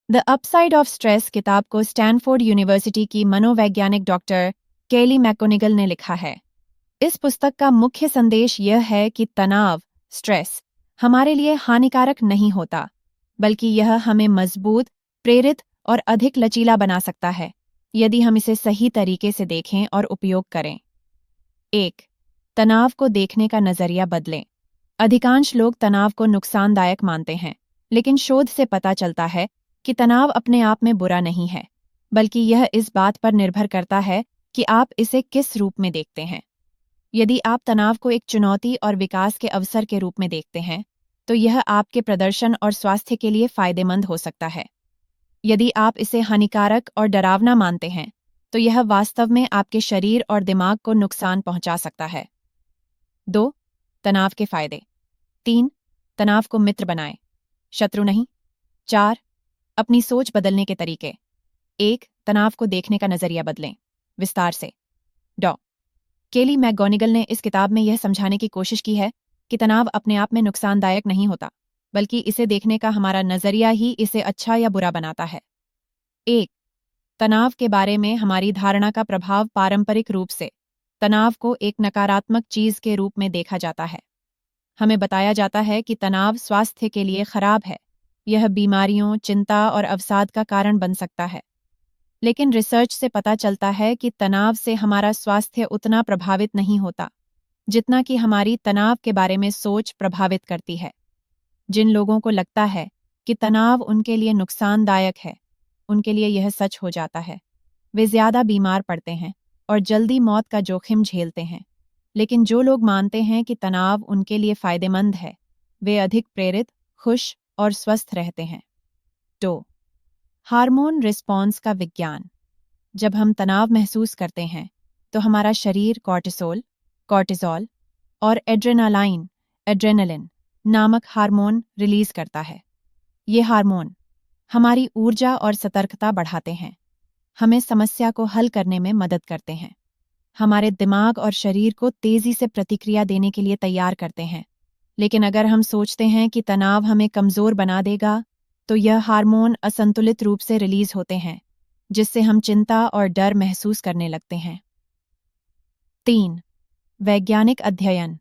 The upside of stress किताब को Stanford university की मनोवैज्ञानिक डॉक्टर केली मैकोनिगल ने लिखा है। इस पुस्तक का मुख्य संदेश यह है कि तनाव, स्ट्रेस, हमारे लिए हानिकारक नहीं होता, बल्कि यह हमें मजबूत, प्रेरित और अधिक लचीला बना सकता है, यदि हम इसे सही तरीके से देखें और उपयोग करें। 1. तनाव को देखने का नजरिया बदलें। अधिकांश लोग तनाव को नुकसानदायक मानते हैं, लेकिन शोध से पता चलता है कि तनाव अपने आप में बुरा नहीं है, बल्कि यह इस बात पर निर्भर करता है कि आप इसे किस रूप में देखते हैं। यदि आप तनाव को एक चुनौती और विकास के अवसर के रूप में देखते हैं, तो यह आपके प्रदर्शन और स्वास्थ्य के लिए फायदेमंद हो सकता है। यदि आप इसे हानिकारक और डरावना मानते हैं, तो यह वास्तव में आपके शरीर और दिमाग को नुकसान पहुंचा सकता है। 2. तनाव के फायदे। 3. तनाव को मित्र बनाएं, शत्रु नहीं। 4. अपनी सोच बदलने के तरीके। 1. तनाव को देखने का नजरिया बदलें। विस्तार से डॉ. केली मैकगोनिगल ने इस किताब में यह समझाने की कोशिश की है कि तनाव अपने आप में नुकसानदायक नहीं होता, बल्कि इसे देखने का हमारा नजरिया ही इसे अच्छा या बुरा बनाता है। 1. तनाव के बारे में हमारी धारणा का प्रभाव। पारंपरिक रूप से तनाव को एक नकारात्मक चीज के रूप में देखा जाता है। हमें बताया जाता है कि तनाव स्वास्थ्य के लिए खराब है, यह बीमारियों, चिंता और अवसाद का कारण बन सकता है। लेकिन रिसर्च से पता चलता है कि तनाव से हमारा स्वास्थ्य उतना प्रभावित नहीं होता, जितना कि हमारी तनाव के बारे में सोच प्रभावित करती है। जिन लोगों को लगता है कि तनाव उनके लिए नुकसानदायक है, उनके लिए यह सच हो जाता है। वे ज्यादा बीमार पड़ते हैं और जल्दी मौत का जोखिम झेलते हैं। लेकिन जो लोग मानते हैं कि तनाव उनके लिए फायदेमंद है, वे अधिक प्रेरित, खुश और स्वस्थ रहते हैं। 2. हार्मोन रिस्पॉन्स का विज्ञान। जब हम तनाव महसूस करते हैं, तो हमारा शरीर कॉर्टिसोल और एड्रेनलिन नामक हार्मोन रिलीज करता है। ये हार्मोन हमारी ऊर्जा और सतर्कता बढ़ाते हैं, हमें समस्या को हल करने में मदद करते हैं, हमारे दिमाग और शरीर को तेजी से प्रतिक्रिया देने के लिए तैयार करते हैं। लेकिन अगर हम सोचते हैं कि तनाव हमें कमजोर बना देगा, तो यह हार्मोन असंतुलित रूप से रिलीज होते हैं, जिससे हम चिंता और डर महसूस करने लगते हैं। 3. वैज्ञानिक अध्ययन।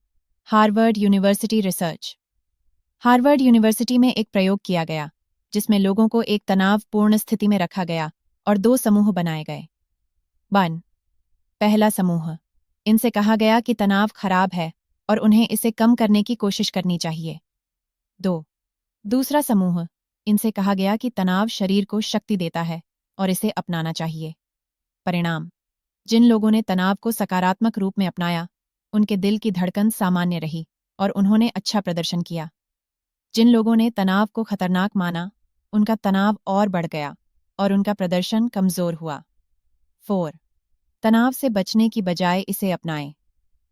Harvard university research. Harvard university में एक प्रयोग किया गया, जिसमें लोगों को एक तनावपूर्ण स्थिति में रखा गया और 2 समूह बनाए गए। 1. पहला समूह, इनसे कहा गया कि तनाव खराब है और उन्हें इसे कम करने की कोशिश करनी चाहिए। 2. दूसरा समूह, इनसे कहा गया कि तनाव शरीर को शक्ति देता है और इसे अपनाना चाहिए। परिणाम, जिन लोगों ने तनाव को सकारात्मक रूप में अपनाया, उनके दिल की धड़कन सामान्य रही और उन्होंने अच्छा प्रदर्शन किया। जिन लोगों ने तनाव को खतरनाक माना, उनका तनाव और बढ़ गया और उनका प्रदर्शन कमजोर हुआ। 4. तनाव से बचने की बजाय इसे अपनाएं।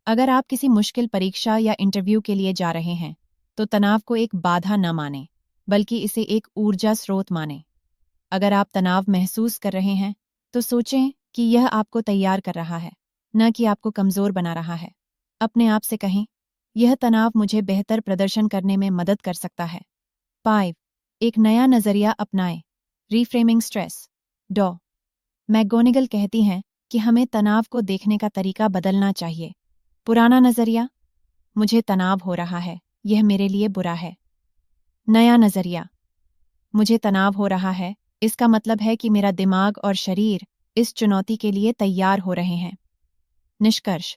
अगर आप किसी मुश्किल परीक्षा या इंटरव्यू के लिए जा रहे हैं, तो तनाव को एक बाधा न मानें, बल्कि इसे एक ऊर्जा स्रोत मानें। अगर आप तनाव महसूस कर रहे हैं, तो सोचें कि यह आपको तैयार कर रहा है, न कि आपको कमजोर बना रहा है। अपने आप से कहें, यह तनाव मुझे बेहतर प्रदर्शन करने में मदद कर सकता है। 5. एक नया नजरिया अपनाएं। Reframing stress. डॉ. मैकगोनिगल कहती हैं कि हमें तनाव को देखने का तरीका बदलना चाहिए। पुराना नजरिया, मुझे तनाव हो रहा है, यह मेरे लिए बुरा है। नया नजरिया, मुझे तनाव हो रहा है, इसका मतलब है कि मेरा दिमाग और शरीर इस चुनौती के लिए तैयार हो रहे हैं। निष्कर्ष,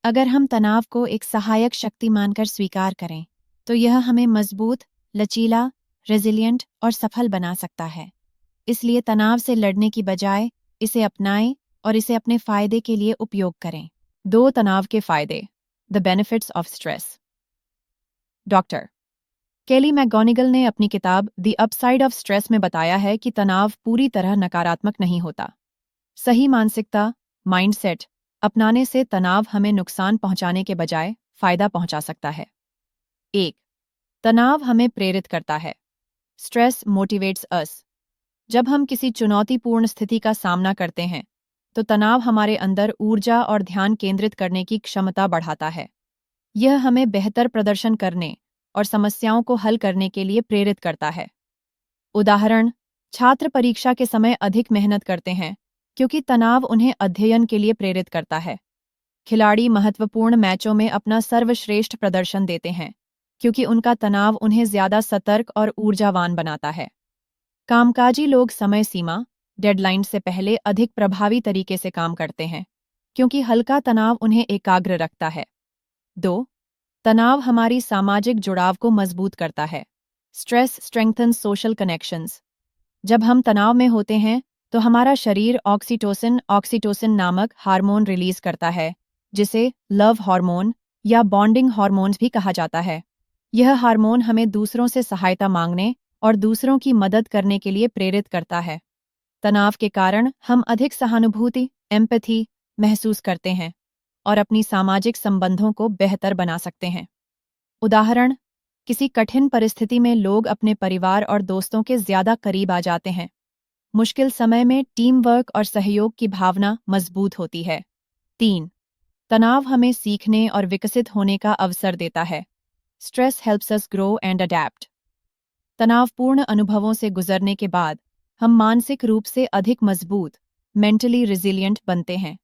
अगर हम तनाव को एक सहायक शक्ति मानकर स्वीकार करें, तो यह हमें मजबूत, लचीला, रेजिलिएंट और सफल बना सकता है। इसलिए तनाव से लड़ने की बजाय इसे अपनाएं और इसे अपने फायदे के लिए उपयोग करें। 2 तनाव के फायदे। The benefits of stress. Doctor Kelly McGonigal ने अपनी किताब द अपसाइड ऑफ स्ट्रेस में बताया है कि तनाव पूरी तरह नकारात्मक नहीं होता। सही मानसिकता, माइंडसेट अपनाने से तनाव हमें नुकसान पहुंचाने के बजाय फायदा पहुंचा सकता है। 1. तनाव हमें प्रेरित करता है। स्ट्रेस मोटिवेट्स अस। जब हम किसी चुनौतीपूर्ण स्थिति का सामना करते हैं, तो तनाव हमारे अंदर ऊर्जा और ध्यान केंद्रित करने की क्षमता बढ़ाता है। यह हमें बेहतर प्रदर्शन करने और समस्याओं को हल करने के लिए प्रेरित करता है। उदाहरण, छात्र परीक्षा के समय अधिक मेहनत करते हैं क्योंकि तनाव उन्हें अध्ययन के लिए प्रेरित करता है। खिलाड़ी महत्वपूर्ण मैचों में अपना सर्वश्रेष्ठ प्रदर्शन देते हैं क्योंकि उनका तनाव उन्हें ज्यादा सतर्क और ऊर्जावान बनाता है। कामकाजी लोग समय सीमा डेडलाइन से पहले अधिक प्रभावी तरीके से काम करते हैं क्योंकि हल्का तनाव उन्हें एकाग्र रखता है। 2. तनाव हमारी सामाजिक जुड़ाव को मजबूत करता है। Stress strengthens social connections. जब हम तनाव में होते हैं तो हमारा शरीर ऑक्सीटोसिन नामक हार्मोन रिलीज करता है, जिसे लव हार्मोन या बॉन्डिंग हार्मोन्स भी कहा जाता है। यह हार्मोन हमें दूसरों से सहायता मांगने और दूसरों की मदद करने के लिए प्रेरित करता है। तनाव के कारण हम अधिक सहानुभूति एम्पैथी महसूस करते हैं और अपनी सामाजिक संबंधों को बेहतर बना सकते हैं। उदाहरण, किसी कठिन परिस्थिति में लोग अपने परिवार और दोस्तों के ज्यादा करीब आ जाते हैं। मुश्किल समय में टीम वर्क और सहयोग की भावना मजबूत होती है। 3. तनाव हमें सीखने और विकसित होने का अवसर देता है। Stress helps us grow and adapt. तनावपूर्ण अनुभवों से गुजरने के बाद हम मानसिक रूप से अधिक मजबूत मेंटली रिजिलियंट बनते हैं।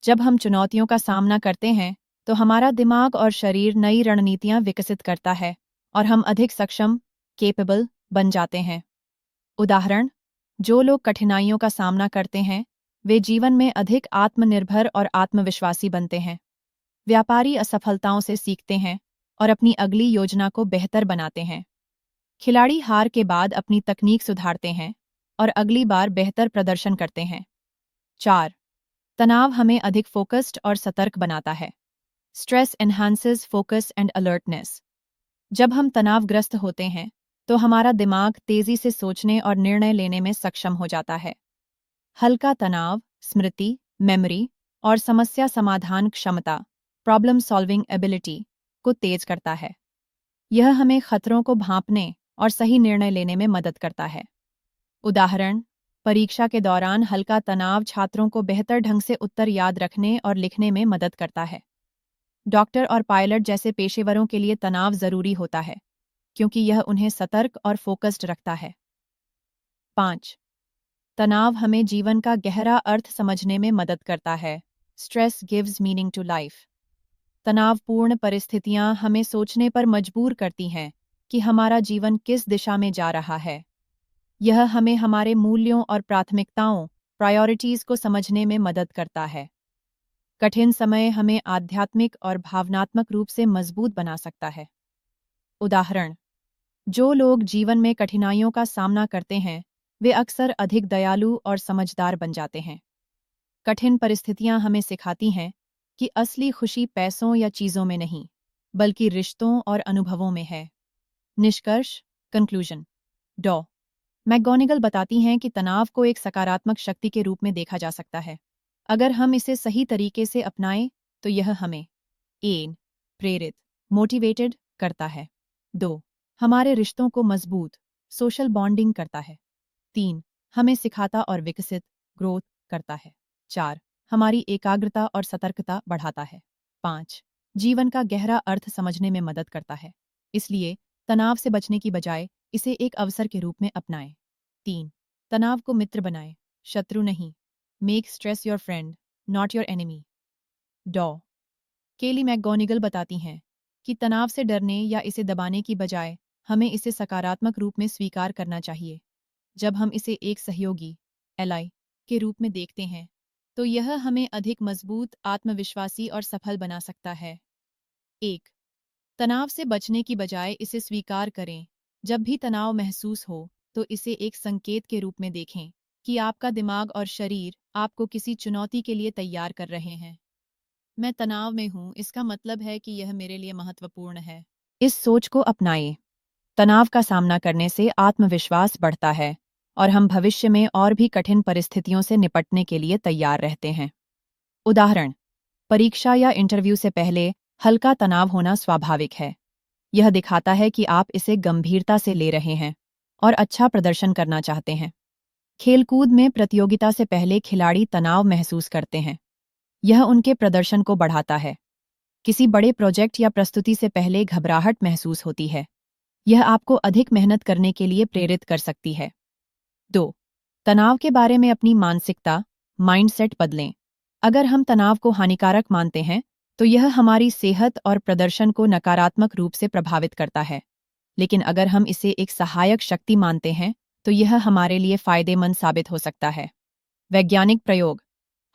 जब हम चुनौतियों का सामना करते हैं तो हमारा दिमाग और शरीर नई रणनीतियां विकसित करता है और हम अधिक सक्षम केपेबल बन जाते हैं। उदाहरण, जो लोग कठिनाइयों का सामना करते हैं वे जीवन में अधिक आत्मनिर्भर और आत्मविश्वासी बनते हैं। व्यापारी असफलताओं से सीखते हैं और अपनी अगली योजना को बेहतर बनाते हैं। खिलाड़ी हार के बाद अपनी तकनीक सुधारते हैं और अगली बार बेहतर प्रदर्शन करते हैं। 4. तनाव हमें अधिक फोकस्ड और सतर्क बनाता है। Stress enhances focus and alertness. जब हम तनावग्रस्त होते हैं तो हमारा दिमाग तेजी से सोचने और निर्णय लेने में सक्षम हो जाता है। हल्का तनाव स्मृति, मेमोरी और समस्या समाधान क्षमता प्रॉब्लम सॉल्विंग एबिलिटी को तेज करता है। यह हमें खतरों को भांपने और सही निर्णय लेने में मदद करता है। उदाहरण, परीक्षा के दौरान हल्का तनाव छात्रों को बेहतर ढंग से उत्तर याद रखने और लिखने में मदद करता है। डॉक्टर और पायलट जैसे पेशेवरों के लिए तनाव जरूरी होता है क्योंकि यह उन्हें सतर्क और फोकस्ड रखता है। 5. तनाव हमें जीवन का गहरा अर्थ समझने में मदद करता है। Stress gives meaning to life. तनावपूर्ण परिस्थितियां हमें सोचने पर मजबूर करती हैं कि हमारा जीवन किस दिशा में जा रहा है। यह हमें हमारे मूल्यों और प्राथमिकताओं प्रायोरिटीज को समझने में मदद करता है। कठिन समय हमें आध्यात्मिक और भावनात्मक रूप से मजबूत बना सकता है। उदाहरण, जो लोग जीवन में कठिनाइयों का सामना करते हैं वे अक्सर अधिक दयालु और समझदार बन जाते हैं। कठिन परिस्थितियां हमें सिखाती हैं कि असली खुशी पैसों या चीजों में नहीं, बल्कि रिश्तों और अनुभवों में है। निष्कर्ष कंक्लूजन। डॉ मैकगोनिगल बताती हैं कि तनाव को एक सकारात्मक शक्ति के रूप में देखा जा सकता है। अगर हम इसे सही तरीके से अपनाएं तो यह हमें प्रेरित मोटिवेटेड करता है। 2. हमारे रिश्तों को मजबूत सोशल बॉन्डिंग करता है। 3. हमें सिखाता और विकसित ग्रोथ करता है। 4. हमारी एकाग्रता और सतर्कता बढ़ाता है। 5. जीवन का गहरा अर्थ समझने में मदद करता है। इसलिए तनाव से बचने की बजाय इसे एक अवसर के रूप में अपनाएं। 3. तनाव को मित्र बनाएं, शत्रु नहीं। Make stress your friend, not your enemy. डॉ केली मैकगोनिगल बताती हैं कि तनाव से डरने या इसे दबाने की बजाय हमें इसे सकारात्मक रूप में स्वीकार करना चाहिए। जब हम इसे एक सहयोगी एलाई के रूप में देखते हैं तो यह हमें अधिक मजबूत आत्मविश्वासी और सफल बना सकता है। 1. तनाव से बचने की बजाय इसे स्वीकार करें। जब भी तनाव महसूस हो तो इसे एक संकेत के रूप में देखें कि आपका दिमाग और शरीर आपको किसी चुनौती के लिए तैयार कर रहे हैं। मैं तनाव में हूं, इसका मतलब है कि यह मेरे लिए महत्वपूर्ण है। इस सोच को अपनाएं। तनाव का सामना करने से आत्मविश्वास बढ़ता है और हम भविष्य में और भी कठिन परिस्थितियों से निपटने के लिए तैयार रहते हैं। उदाहरण, परीक्षा या इंटरव्यू से पहले हल्का तनाव होना स्वाभाविक है। यह दिखाता है कि आप इसे गंभीरता से ले रहे हैं और अच्छा प्रदर्शन करना चाहते हैं। खेलकूद में प्रतियोगिता से पहले खिलाड़ी तनाव महसूस करते हैं। यह उनके प्रदर्शन को बढ़ाता है। किसी बड़े प्रोजेक्ट या प्रस्तुति से पहले घबराहट महसूस होती है। यह आपको अधिक मेहनत करने के लिए प्रेरित कर सकती है। 2. तनाव के बारे में अपनी मानसिकता माइंडसेट बदलें। अगर हम तनाव को हानिकारक मानते हैं तो यह हमारी सेहत और प्रदर्शन को नकारात्मक रूप से प्रभावित करता है, लेकिन अगर हम इसे एक सहायक शक्ति मानते हैं तो यह हमारे लिए फायदेमंद साबित हो सकता है। वैज्ञानिक प्रयोग।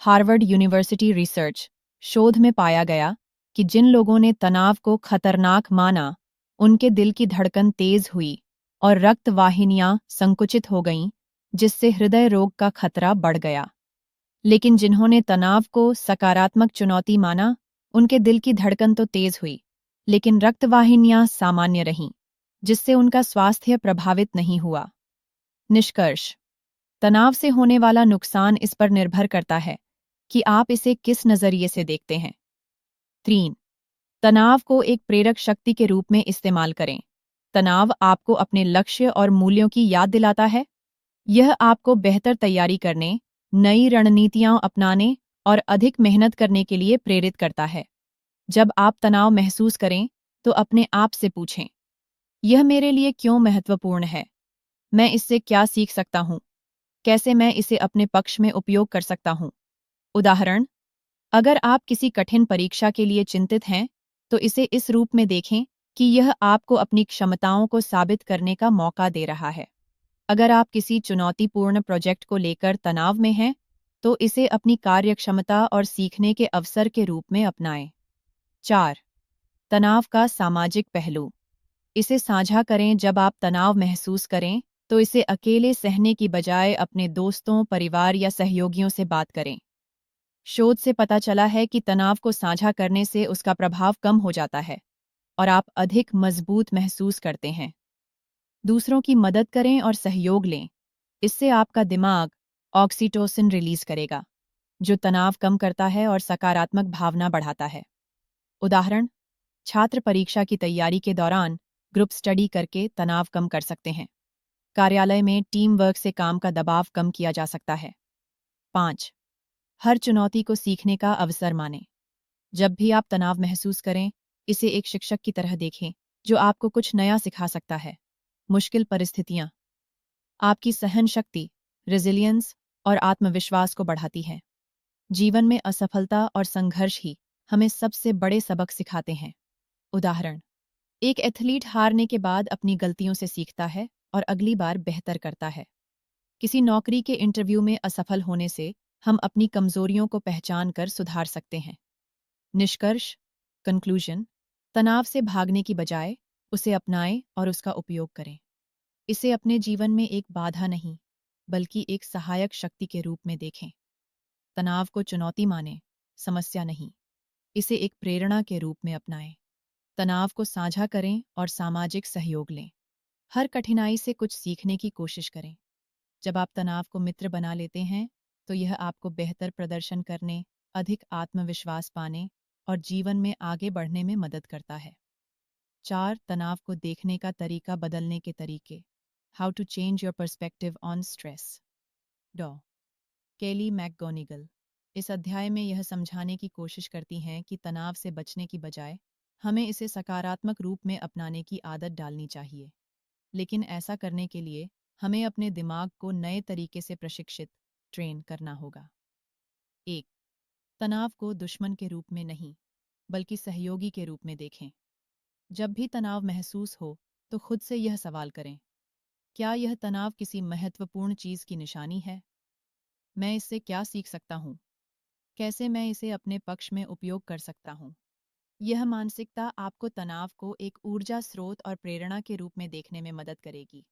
हार्वर्ड यूनिवर्सिटी रिसर्च शोध में पाया गया कि जिन लोगों ने तनाव को खतरनाक माना, उनके दिल की धड़कन तेज हुई और रक्त वाहिनियां संकुचित हो गईं, जिससे हृदय रोग का खतरा बढ़ गया। लेकिन जिन्होंने तनाव को सकारात्मक चुनौती माना, उनके दिल की धड़कन तो तेज हुई, लेकिन रक्तवाहिनियां सामान्य रहीं, जिससे उनका स्वास्थ्य प्रभावित नहीं हुआ। निष्कर्ष। तनाव से होने वाला नुकसान इस पर निर्भर करता है कि आप इसे किस नजरिए से देखते हैं। 3. तनाव को एक प्रेरक शक्ति के रूप में इस्तेमाल करें। तनाव आपको अपने लक्ष्य और मूल्यों की याद दिलाता है। यह आपको बेहतर तैयारी करने, नई रणनीतियां अपनाने और अधिक मेहनत करने के लिए प्रेरित करता है। जब आप तनाव महसूस करें तो अपने आप से पूछें, यह मेरे लिए क्यों महत्वपूर्ण है? मैं इससे क्या सीख सकता हूँ? कैसे मैं इसे अपने पक्ष में उपयोग कर सकता हूँ? उदाहरण, अगर आप किसी कठिन परीक्षा के लिए चिंतित हैं, तो इसे इस रूप में देखें कि यह आपको अपनी क्षमताओं को साबित करने का मौका दे रहा है। अगर आप किसी चुनौतीपूर्ण प्रोजेक्ट को लेकर तनाव में हैं, तो इसे अपनी कार्यक्षमता और सीखने के अवसर के रूप में अपनाएं। 4. तनाव का सामाजिक पहलू। इसे साझा करें। जब आप तनाव महसूस करें, तो इसे अकेले सहने की बजाय अपने दोस्तों, परिवार या सहयोगियों से बात करें। शोध से पता चला है कि तनाव को साझा करने से उसका प्रभाव कम हो जाता है और आप अधिक मजबूत महसूस करते हैं। दूसरों की मदद करें और सहयोग लें। इससे आपका दिमाग ऑक्सीटोसिन रिलीज करेगा, जो तनाव कम करता है और सकारात्मक भावना बढ़ाता है। उदाहरण, छात्र परीक्षा की तैयारी के दौरान ग्रुप स्टडी करके तनाव कम कर सकते हैं। कार्यालय में टीम वर्क से काम का दबाव कम किया जा सकता है। 5. हर चुनौती को सीखने का अवसर मानें। जब भी आप तनाव महसूस करें, इसे एक शिक्षक की तरह देखें जो आपको कुछ नया सिखा सकता है। मुश्किल परिस्थितियां आपकी सहन शक्ति, रेजिलियंस और आत्मविश्वास को बढ़ाती हैं। जीवन में असफलता और संघर्ष ही हमें सबसे बड़े सबक सिखाते हैं। उदाहरण, एक एथलीट हारने के बाद अपनी गलतियों से सीखता है और अगली बार बेहतर करता है। किसी नौकरी के इंटरव्यू में असफल होने से हम अपनी कमजोरियों को पहचान कर सुधार सकते हैं। निष्कर्ष, कंक्लूजन, तनाव से भागने की बजाय उसे अपनाएं और उसका उपयोग करें। इसे अपने जीवन में एक बाधा नहीं, बल्कि एक सहायक शक्ति के रूप में देखें। तनाव को चुनौती मानें, समस्या नहीं। इसे एक प्रेरणा के रूप में अपनाएं। तनाव को साझा करें और सामाजिक सहयोग लें। हर कठिनाई से कुछ सीखने की कोशिश करें। जब आप तनाव को मित्र बना लेते हैं, तो यह आपको बेहतर प्रदर्शन करने, अधिक आत्मविश्वास पाने और जीवन में आगे बढ़ने में मदद करता है। 4. तनाव को देखने का तरीका बदलने के तरीके। How to change your perspective on stress. डॉ. केली मैकगोनिगल इस अध्याय में यह समझाने की कोशिश करती हैं कि तनाव से बचने की बजाय हमें इसे सकारात्मक रूप में अपनाने की आदत डालनी चाहिए। लेकिन ऐसा करने के लिए हमें अपने दिमाग को नए तरीके से प्रशिक्षित ट्रेन करना होगा। 1. तनाव को दुश्मन के रूप में नहीं, बल्कि सहयोगी के रूप में देखें। जब भी तनाव महसूस हो, तो खुद से यह सवाल करें, क्या यह तनाव किसी महत्वपूर्ण चीज की निशानी है? मैं इससे क्या सीख सकता हूँ? कैसे मैं इसे अपने पक्ष में उपयोग कर सकता हूँ? यह मानसिकता आपको तनाव को एक ऊर्जा स्रोत और प्रेरणा के रूप में देखने में मदद करेगी।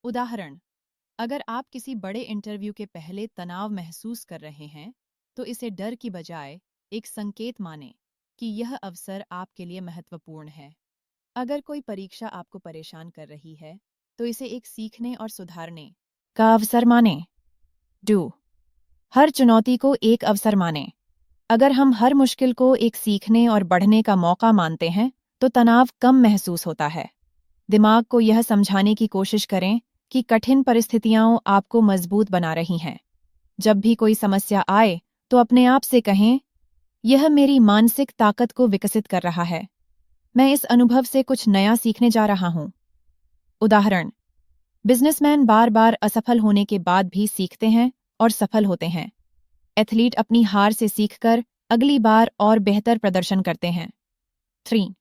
उदाहरण, अगर आप किसी बड़े इंटरव्यू के पहले तनाव महसूस कर रहे हैं, तो इसे डर की बजाय एक संकेत मानें कि यह अवसर आपके लिए महत्वपूर्ण है। अगर कोई परीक्षा आपको परेशान कर रही है, तो इसे एक सीखने और सुधारने का अवसर मानें। 2. हर चुनौती को एक अवसर मानें। अगर हम हर मुश्किल को एक सीखने और बढ़ने का मौका मानते हैं, तो तनाव कम महसूस होता है। दिमाग को यह समझाने की कोशिश करें कि कठिन परिस्थितियां आपको मजबूत बना रही हैं। जब भी कोई समस्या आए, तो अपने आप से कहें, यह मेरी मानसिक ताकत को विकसित कर रहा है। मैं इस अनुभव से कुछ नया सीखने जा रहा हूं। उदाहरण, बिजनेसमैन बार बार असफल होने के बाद भी सीखते हैं और सफल होते हैं। एथलीट अपनी हार से सीखकर अगली बार और बेहतर प्रदर्शन करते हैं। 3.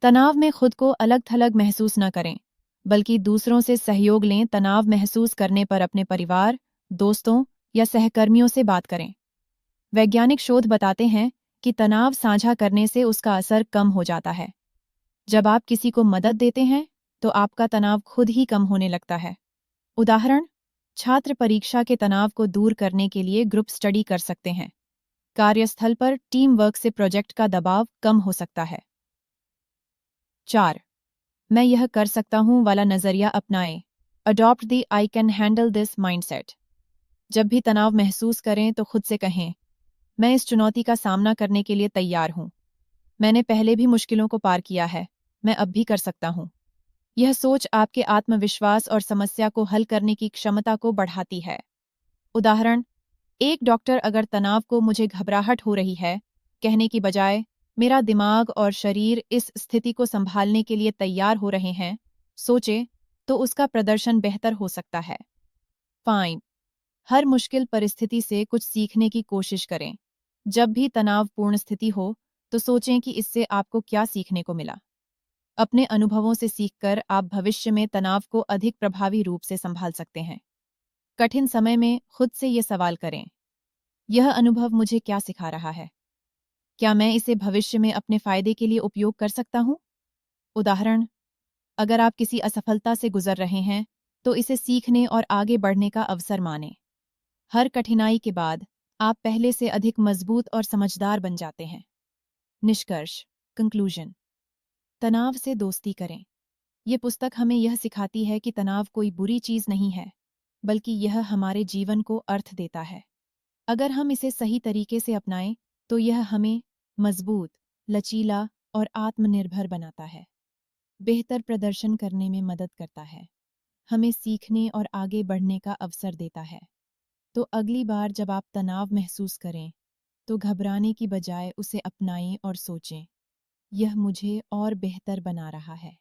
तनाव में खुद को अलग थलग महसूस न करें, बल्कि दूसरों से सहयोग लें। तनाव महसूस करने पर अपने परिवार, दोस्तों या सहकर्मियों से बात करें। वैज्ञानिक शोध बताते हैं कि तनाव साझा करने से उसका असर कम हो जाता है। जब आप किसी को मदद देते हैं, तो आपका तनाव खुद ही कम होने लगता है। उदाहरण, छात्र परीक्षा के तनाव को दूर करने के लिए ग्रुप स्टडी कर सकते हैं। कार्यस्थल पर टीम वर्क से प्रोजेक्ट का दबाव कम हो सकता है। 4. मैं यह कर सकता हूं वाला नजरिया अपनाएं। Adopt the I can handle this mindset. जब भी तनाव महसूस करें तो खुद से कहें, मैं इस चुनौती का सामना करने के लिए तैयार हूं। मैंने पहले भी मुश्किलों को पार किया है, मैं अब भी कर सकता हूं। यह सोच आपके आत्मविश्वास और समस्या को हल करने की क्षमता को बढ़ाती है। उदाहरण, एक डॉक्टर अगर तनाव को मुझे घबराहट हो रही है कहने की बजाय मेरा दिमाग और शरीर इस स्थिति को संभालने के लिए तैयार हो रहे हैं सोचे, तो उसका प्रदर्शन बेहतर हो सकता है। 5. हर मुश्किल परिस्थिति से कुछ सीखने की कोशिश करें। जब भी तनावपूर्ण स्थिति हो, तो सोचें कि इससे आपको क्या सीखने को मिला। अपने अनुभवों से सीखकर आप भविष्य में तनाव को अधिक प्रभावी रूप से संभाल सकते हैं। कठिन समय में खुद से ये सवाल करें, यह अनुभव मुझे क्या सिखा रहा है? क्या मैं इसे भविष्य में अपने फायदे के लिए उपयोग कर सकता हूँ? उदाहरण, अगर आप किसी असफलता से गुजर रहे हैं, तो इसे सीखने और आगे बढ़ने का अवसर मानें। हर कठिनाई के बाद आप पहले से अधिक मजबूत और समझदार बन जाते हैं। निष्कर्ष, कंक्लूजन। तनाव से दोस्ती करें। ये पुस्तक हमें यह सिखाती है कि तनाव कोई बुरी चीज नहीं है, बल्कि यह हमारे जीवन को अर्थ देता है। अगर हम इसे सही तरीके से अपनाएं, तो यह हमें मजबूत, लचीला और आत्मनिर्भर बनाता है, बेहतर प्रदर्शन करने में मदद करता है, हमें सीखने और आगे बढ़ने का अवसर देता है। तो अगली बार जब आप तनाव महसूस करें, तो घबराने की बजाय उसे अपनाएं और सोचें, यह मुझे और बेहतर बना रहा है।